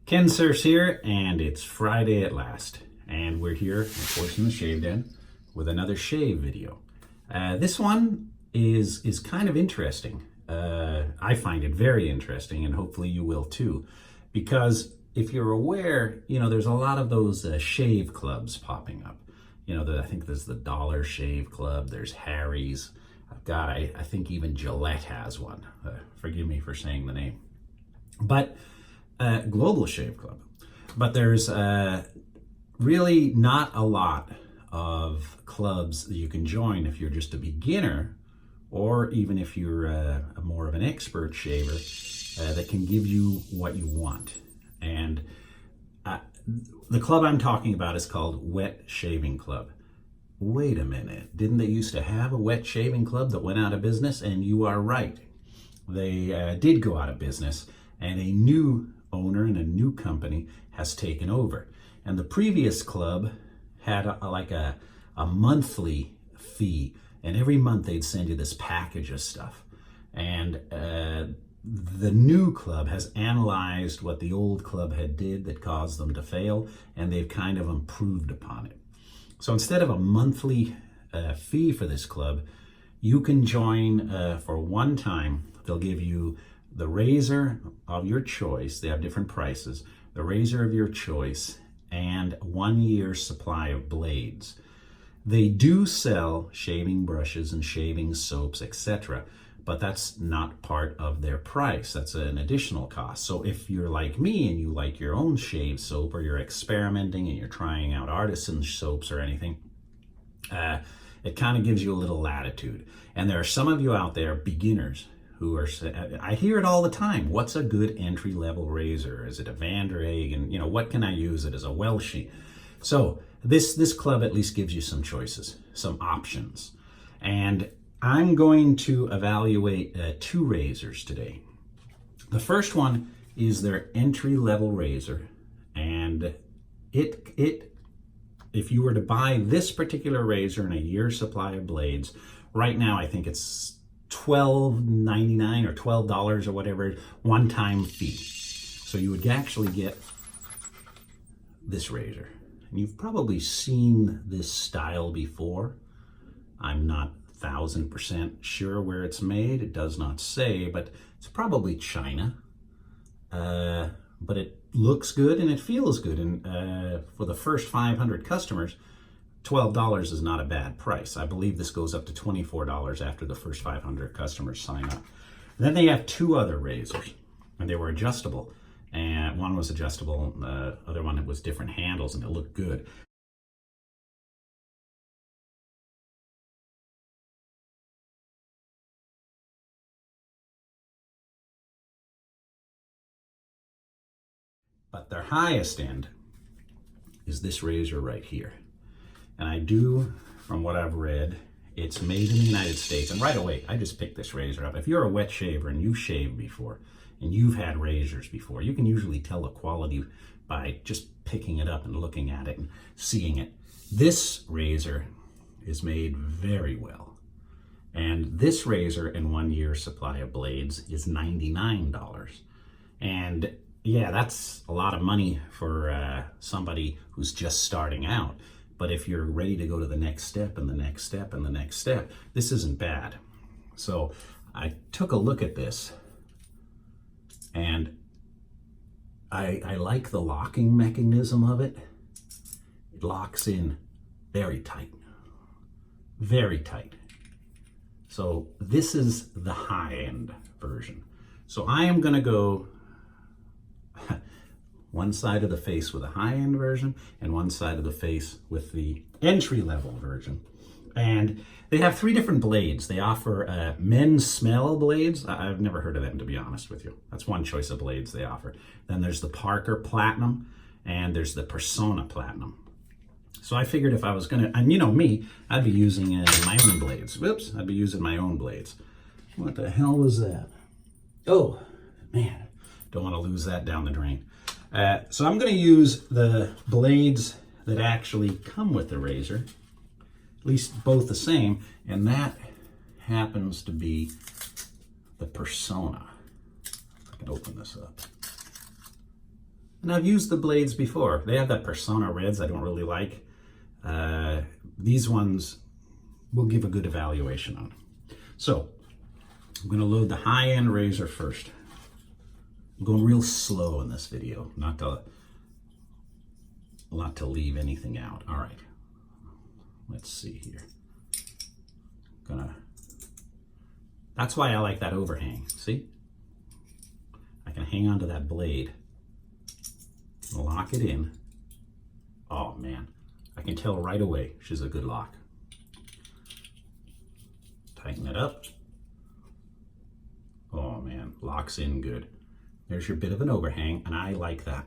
Kensurfs here, and it's Friday at last. And we're here, of course, in the shave den with another shave video. This one is kind of interesting. I find it very interesting, and hopefully you will too. Because if you're aware, there's a lot of those shave clubs popping up. I think there's the Dollar Shave Club, there's Harry's. I think even Gillette has one. Forgive me for saying the name. But Global Shave Club. But there's really not a lot of clubs that you can join if you're just a beginner, or even if you're more of an expert shaver that can give you what you want. And the club I'm talking about is called Wetshaving Club. Wait a minute, didn't they used to have a Wetshaving Club that went out of business? And you are right, they did go out of business, and a new owner and a new company has taken over. And the previous club had a monthly fee, and every month they'd send you this package of stuff. And the new club has analyzed what the old club had did that caused them to fail, and they've kind of improved upon it. So instead of a monthly fee for this club, you can join for one time. They'll give you the razor of your choice. They have different prices. The razor of your choice and 1 year's supply of blades. They do sell shaving brushes and shaving soaps, etc., but that's not part of their price. That's an additional cost. So if you're like me and you like your own shave soap, or you're experimenting and you're trying out artisan soaps or anything, it kind of gives you a little latitude. And there are some of you out there, beginners, who are, I hear it all the time, what's a good entry-level razor? Is it a Van der Egg? And what can I use it as a Welshie? So this club at least gives you some choices, some options. And I'm going to evaluate two razors today. The first one is their entry-level razor, and if you were to buy this particular razor and a year's supply of blades, right now I think it's $12.99 or $12 or whatever, one-time fee. So you would actually get this razor. And you've probably seen this style before. I'm not 1000% sure where it's made. It does not say, but it's probably China. But it looks good and it feels good. And for the first 500 customers, $12 is not a bad price. I believe this goes up to $24 after the first 500 customers sign up. Then they have two other razors, and they were adjustable. And one was adjustable, the other one was different handles, and it looked good. But their highest end is this razor right here. And I do, from what I've read, it's made in the United States. And right away, I just picked this razor up. If you're a wet shaver and you've shaved before, and you've had razors before, you can usually tell the quality by just picking it up and looking at it and seeing it. This razor is made very well. And this razor and 1 year's supply of blades is $99. And yeah, that's a lot of money for somebody who's just starting out. But if you're ready to go to the next step and the next step and the next step, this isn't bad. So I took a look at this, and I like the locking mechanism of it. It locks in very tight, very tight. So this is the high-end version. So I am gonna go one side of the face with a high-end version and one side of the face with the entry-level version. And they have three different blades. They offer men's smell blades. I've never heard of them, to be honest with you. That's one choice of blades they offer. Then there's the Parker Platinum, and there's the Personna Platinum. So I figured if I was gonna, and me, I'd be using my own blades. Whoops, I'd be using my own blades. What the hell was that? Oh, man, don't wanna lose that down the drain. So I'm going to use the blades that actually come with the razor, at least both the same, and that happens to be the Personna. I can open this up. And I've used the blades before. They have that Personna reds I don't really like. These ones will give a good evaluation on. So I'm going to load the high-end razor first. I'm going real slow in this video, not to leave anything out. All right, let's see here. That's why I like that overhang. See, I can hang onto that blade, lock it in. Oh man, I can tell right away she's a good lock. Tighten it up. Oh man, locks in good. There's your bit of an overhang, and I like that.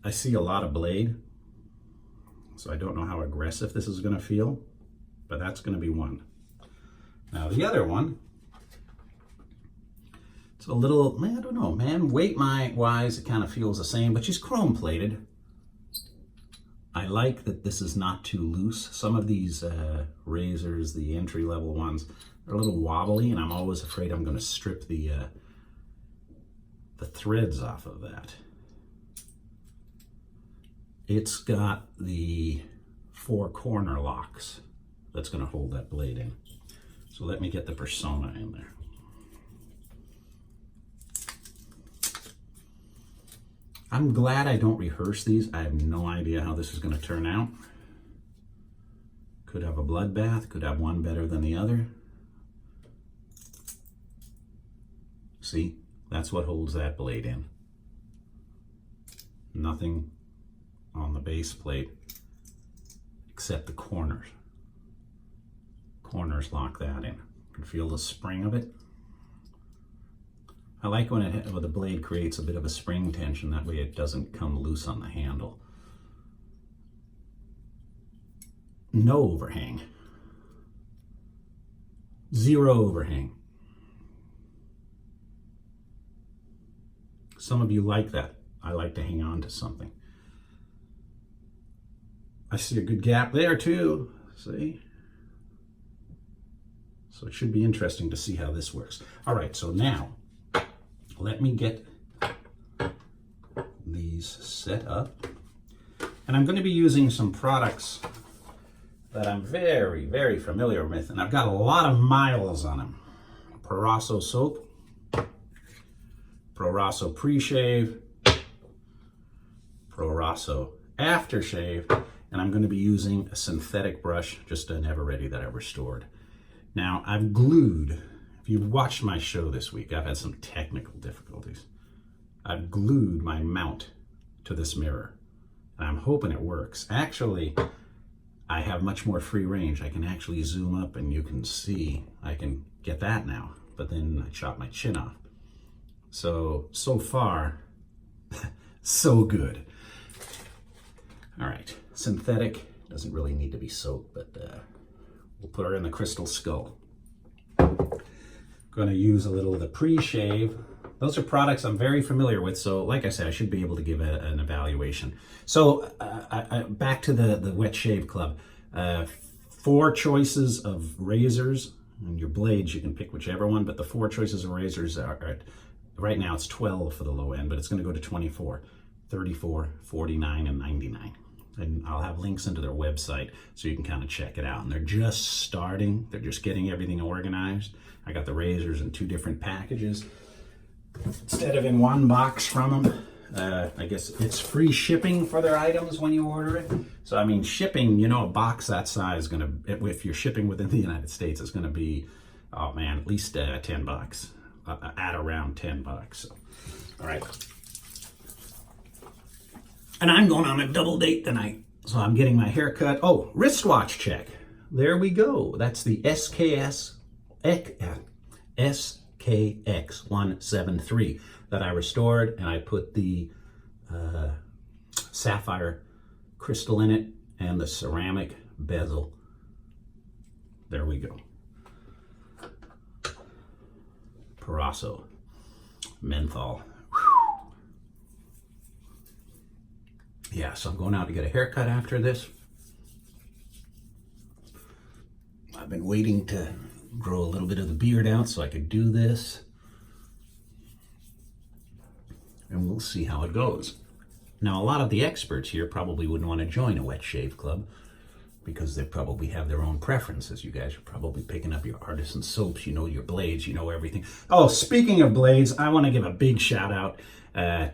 I see a lot of blade, so I don't know how aggressive this is going to feel, but that's going to be one. Now the other one, it's a little, I don't know, man, weight-wise, it kind of feels the same, but she's chrome plated. I like that this is not too loose. Some of these razors, the entry-level ones, they're a little wobbly, and I'm always afraid I'm going to strip the threads off of that. It's got the 4 corner locks that's going to hold that blade in. So let me get the Personna in there. I'm glad I don't rehearse these. I have no idea how this is going to turn out. Could have a bloodbath, could have one better than the other. See, that's what holds that blade in. Nothing on the base plate except the corners. Corners lock that in. You can feel the spring of it. I like when the blade creates a bit of a spring tension, that way it doesn't come loose on the handle. No overhang. Zero overhang. Some of you like that. I like to hang on to something. I see a good gap there too, see? So it should be interesting to see how this works. All right, so now, let me get these set up. And I'm going to be using some products that I'm very, very familiar with, and I've got a lot of miles on them. Proraso soap, Proraso Preshave, Proraso Aftershave, and I'm going to be using a synthetic brush, just an Ever Ready that I restored. Now, I've glued, if you've watched my show this week, I've had some technical difficulties. I've glued my mount to this mirror, and I'm hoping it works. Actually, I have much more free range. I can actually zoom up and you can see, I can get that now, but then I chop my chin off. So far, so good. All right, synthetic, doesn't really need to be soaked, but we'll put her in the crystal skull. Going to use a little of the Preshave. Those are products I'm very familiar with, so like I said, I should be able to give an evaluation. So back to the Wetshave Club. 4 choices of razors, and your blades, you can pick whichever one, but the 4 choices of razors are right now it's 12 for the low end, but it's going to go to 24, 34, 49, and 99. And I'll have links into their website so you can kind of check it out. And they're just starting. They're just getting everything organized. I got the razors in 2 different packages instead of in 1 box from them. I guess it's free shipping for their items when you order it. So, I mean, shipping, you know, a box that size is going to, if you're shipping within the United States, it's going to be, oh man, at least 10 bucks, at around 10 bucks. So, all right. And I'm going on a double date tonight. So I'm getting my hair cut. Oh, wristwatch check. There we go. That's the SKX173 that I restored, and I put the sapphire crystal in it and the ceramic bezel. There we go. Proraso menthol. Yeah, so I'm going out to get a haircut after this. I've been waiting to grow a little bit of the beard out so I could do this. and we'll see how it goes. Now, a lot of the experts here probably wouldn't want to join a wet shave club because they probably have their own preferences. You guys are probably picking up your artisan soaps, you know your blades, you know everything. Oh, speaking of blades, I want to give a big shout out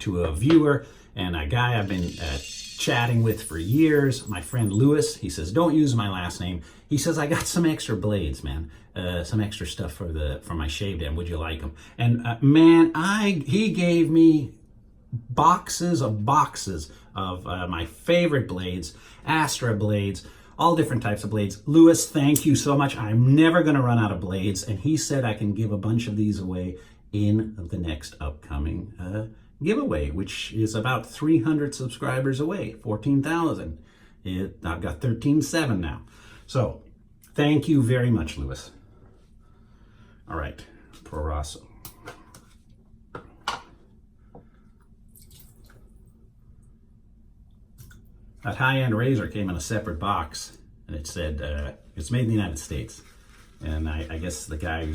to a viewer and a guy I've been chatting with for years, my friend Lewis. He says, don't use my last name. He says, I got some extra blades, man. Some extra stuff for my shave den. Would you like them? And man, he gave me boxes of my favorite blades, Astra blades, all different types of blades. Lewis, thank you so much. I'm never going to run out of blades. And he said I can give a bunch of these away in the next upcoming giveaway, which is about 300 subscribers away, 14,000. I've got 13,700 now. So thank you very much, Lewis. All right, Proraso. That high-end razor came in a separate box, and it said it's made in the United States. And I guess the guy who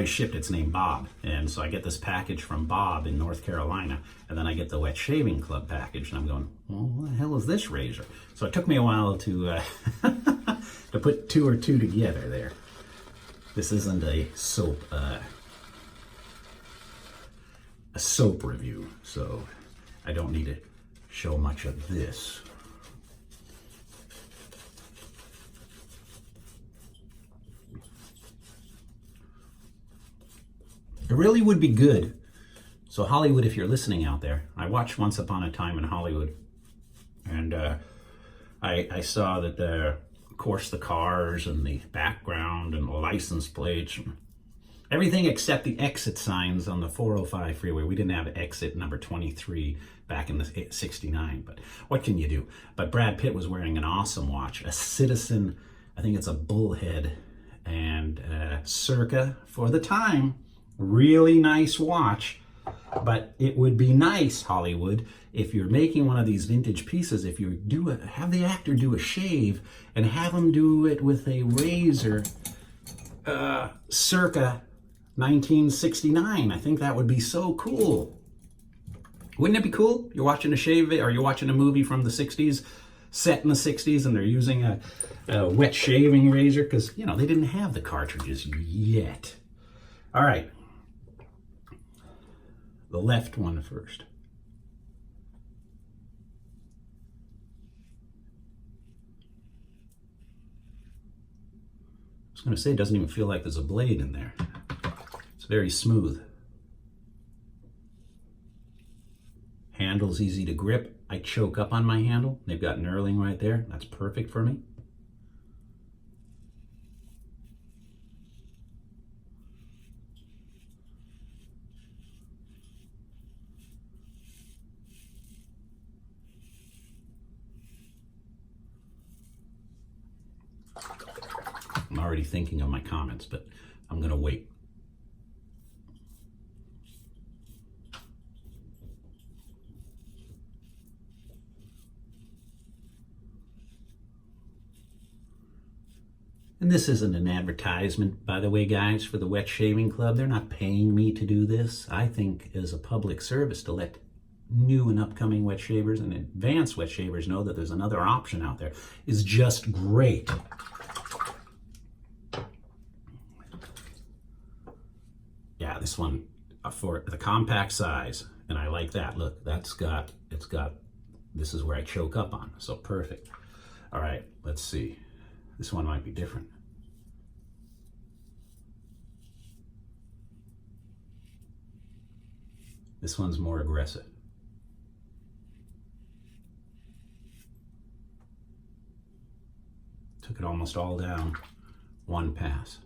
shipped it's named Bob. And so I get this package from Bob in North Carolina, and then I get the Wet Shaving Club package, and I'm going, well, what the hell is this razor? So it took me a while to to put two or two together there. This isn't a soap review, so I don't need to show much of this. It really would be good. So Hollywood, if you're listening out there, I watched Once Upon a Time in Hollywood, and I saw that of course the cars and the background and the license plates, everything except the exit signs on the 405 freeway. We didn't have exit number 23 back in the 69, but what can you do? But Brad Pitt was wearing an awesome watch, a Citizen, I think it's a Bullhead, and circa, for the time, really nice watch. But it would be nice, Hollywood, if you're making one of these vintage pieces, if you have the actor do a shave and have him do it with a razor circa 1969. I think that would be so cool. Wouldn't it be cool? You're watching a shave, or you're watching a movie from the 60s, set in the 60s, and they're using a wet shaving razor, because, you know, they didn't have the cartridges yet. All right. The left one first. I was going to say, it doesn't even feel like there's a blade in there. It's very smooth. Handle's easy to grip. I choke up on my handle. They've got knurling right there. That's perfect for me. I'm already thinking of my comments, but I'm going to wait. And this isn't an advertisement, by the way, guys, for the Wet Shaving Club. They're not paying me to do this. I think as a public service to let new and upcoming wet shavers and advanced wet shavers know that there's another option out there is just great. Yeah, this one for the compact size, and I like that. Look, this is where I choke up on, so perfect. All right, let's see. This one might be different. This one's more aggressive. Took it almost all down, one pass.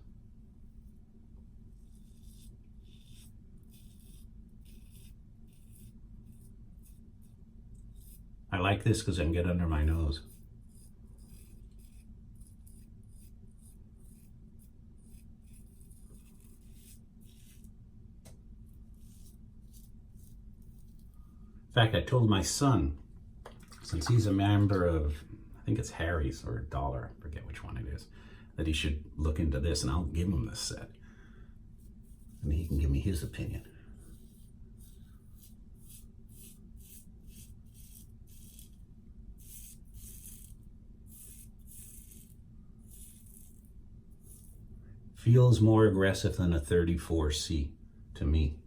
I like this because I can get under my nose. In fact, I told my son, since he's a member of, I think it's Harry's or Dollar, I forget which one it is, that he should look into this, and I'll give him this set. And he can give me his opinion. Feels more aggressive than a 34C to me.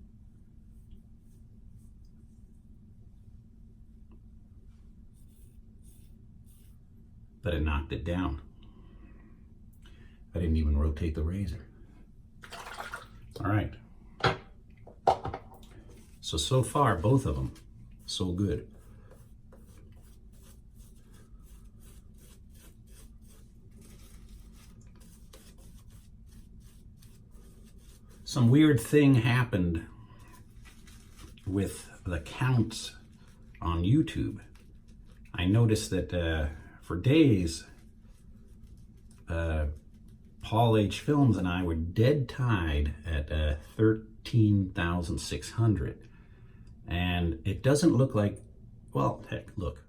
But it knocked it down. I didn't even rotate the razor. All right. So far, both of them, so good. Some weird thing happened with the counts on YouTube. I noticed that for days, Paul H. Films and I were dead tied at 13,600. And it doesn't look like, well, heck, look.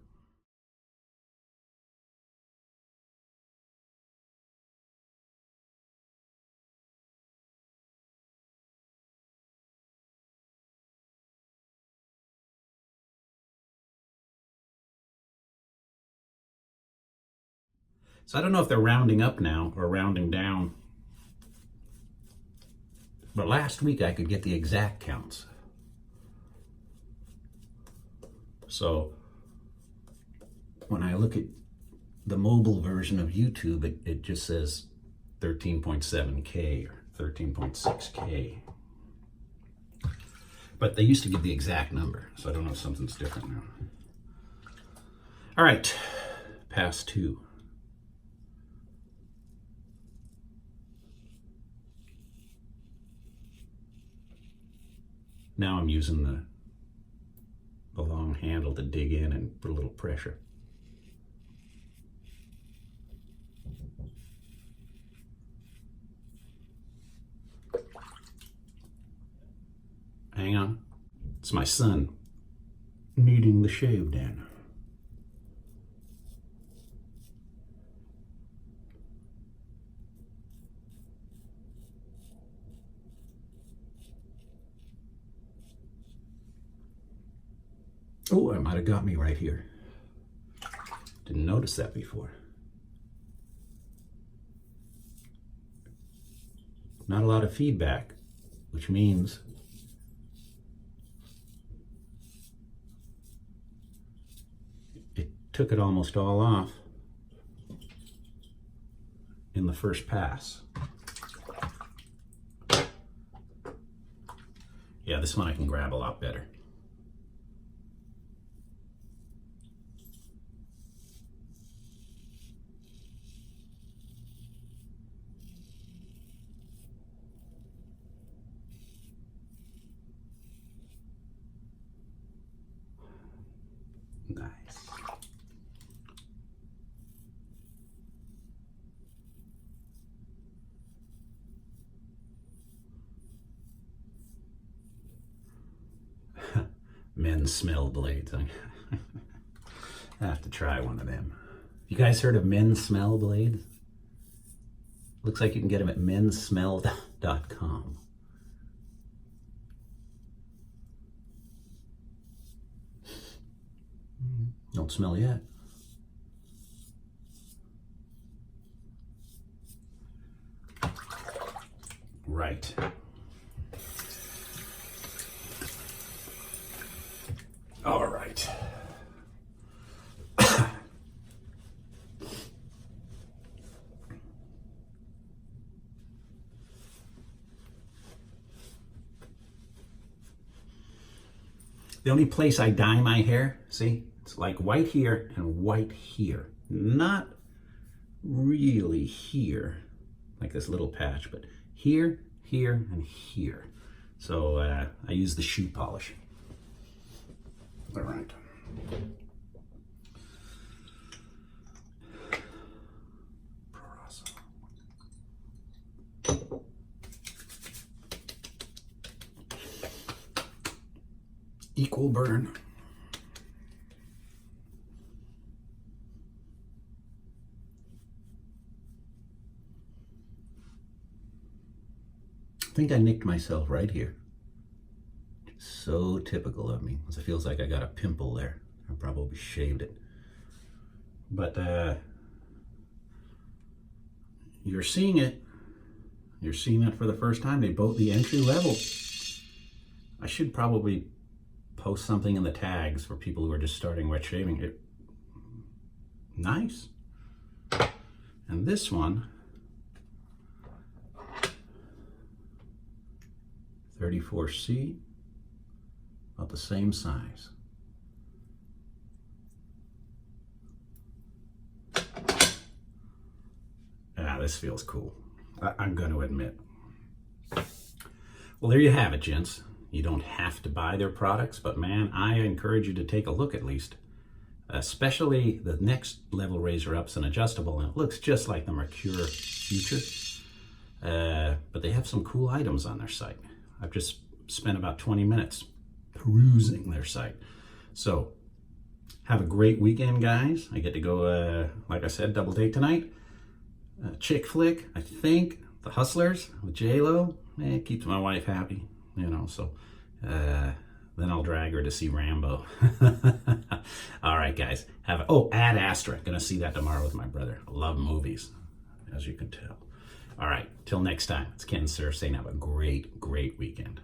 So I don't know if they're rounding up now or rounding down. But last week I could get the exact counts. So when I look at the mobile version of YouTube, it just says 13.7K or 13.6K. But they used to give the exact number, so I don't know if something's different now. All right, pass 2. Now I'm using the long handle to dig in and put a little pressure. Hang on. It's my son needing the shave down. Oh, it might have got me right here. Didn't notice that before. Not a lot of feedback, which means it took it almost all off in the first pass. Yeah, this one I can grab a lot better. Nice. Men smell blades. I have to try one of them. You guys heard of men smell blades? Looks like you can get them at mensmell.com. Don't smell yet. Right. All right. The only place I dye my hair, see? It's like white here and white here. Not really here, like this little patch, but here, here, and here. So I use the shoe polish. All right. Proraso. Equal burn. I think I nicked myself right here. So typical of me. It feels like I got a pimple there. I probably shaved it. But you're seeing it you're seeing it for the first time. They both the entry level. I should probably post something in the tags for people who are just starting wet shaving. Nice. And this one, 34C, about the same size. This feels cool. I'm going to admit. Well, there you have it, gents. You don't have to buy their products, but man, I encourage you to take a look at least. Especially the next level razor up's an adjustable, and it looks just like the Mercure Future. But they have some cool items on their site. I've just spent about 20 minutes perusing their site. So, have a great weekend, guys. I get to go, like I said, double date tonight. Chick flick, I think, The Hustlers with J-Lo. It keeps my wife happy, you know, so then I'll drag her to see Rambo. All right, guys. Ad Astra. Gonna see that tomorrow with my brother. I love movies, as you can tell. All right, till next time. It's Kensurfs saying have a great, great weekend.